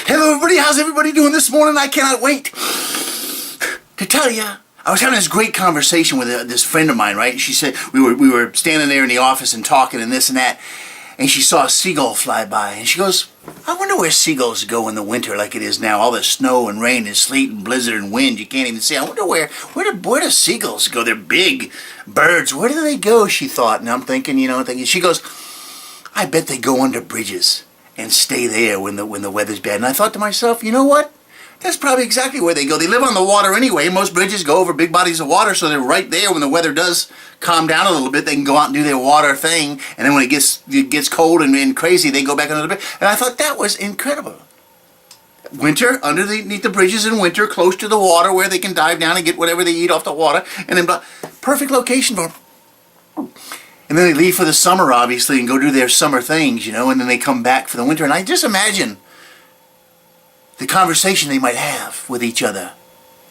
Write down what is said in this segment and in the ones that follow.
Hello everybody, how's everybody doing this morning? I cannot wait to tell you. I was having this great conversation with this friend of mine, right? She said, we were standing there in the office and talking and this and that, and she saw a seagull fly by, and she goes, I wonder where seagulls go in the winter like it is now. All the snow and rain and sleet and blizzard and wind, you can't even see. I wonder where do seagulls go? They're big birds. Where do they go, she thought. And I'm thinking, she goes, I bet they go under bridges and stay there when the weather's bad. And I thought to myself, you know what? That's probably exactly where they go. They live on the water anyway. Most bridges go over big bodies of water, so they're right there when the weather does calm down a little bit. They can go out and do their water thing, and then when it gets cold and crazy, they go back under the bridge. And I thought that was incredible. Winter, underneath the bridges in winter, close to the water where they can dive down and get whatever they eat off the water, and then perfect location for them. And then they leave for the summer, obviously, and go do their summer things, and then they come back for the winter. And I just imagine the conversation they might have with each other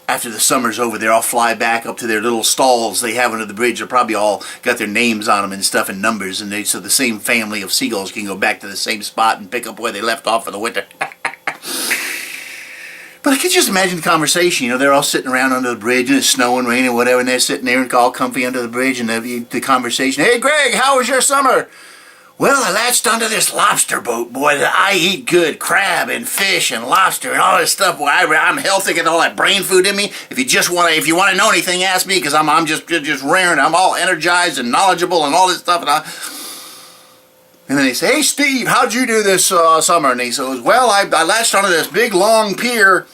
after the summer's over. They'll all fly back up to their little stalls they have under the bridge. They're probably all got their names on them and stuff and numbers, and so the same family of seagulls can go back to the same spot and pick up where they left off for the winter. But I could just imagine the conversation. They're all sitting around under the bridge and it's snowing, raining, whatever, and they're sitting there and all comfy under the bridge, and the conversation, hey Greg, how was your summer? Well, I latched onto this lobster boat, boy. I eat good crab and fish and lobster and all this stuff. Boy, I'm healthy, get all that brain food in me. If you want to know anything, ask me, because I'm just raring. I'm all energized and knowledgeable and all this stuff. And then they say, hey Steve, how'd you do this summer? And he says, well, I latched onto this big long pier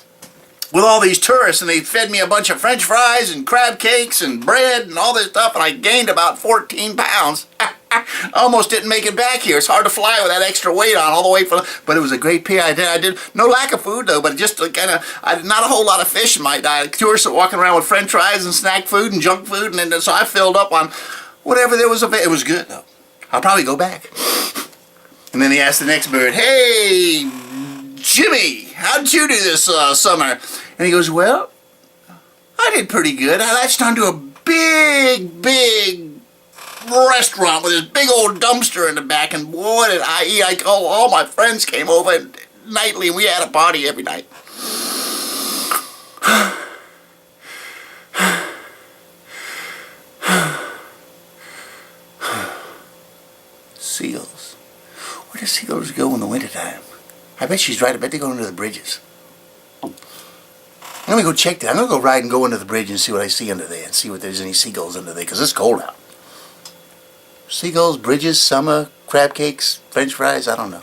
with all these tourists, and they fed me a bunch of French fries and crab cakes and bread and all this stuff, and I gained about 14 pounds. I almost didn't make it back here. It's hard to fly with that extra weight on all the way but it was a great pier. I did no lack of food though, but just not a whole lot of fish in my diet. Tourists are walking around with French fries and snack food and junk food, and then so I filled up on whatever there was available. It was good though. I'll probably go back. And then he asked the next bird, hey Jimmy, how'd you do this summer? And he goes, well, I did pretty good. I latched onto a big restaurant with this big old dumpster in the back, and boy did I eat. All my friends came over nightly, and we had a party every night. Seagulls. Where do seagulls go in the wintertime? I bet she's right. I bet they go under the bridges. I'm going to go check that. I'm going to go ride and go under the bridge and see what I see under there, and see if there's any seagulls under there, because it's cold out. Seagulls, bridges, summer, crab cakes, French fries, I don't know.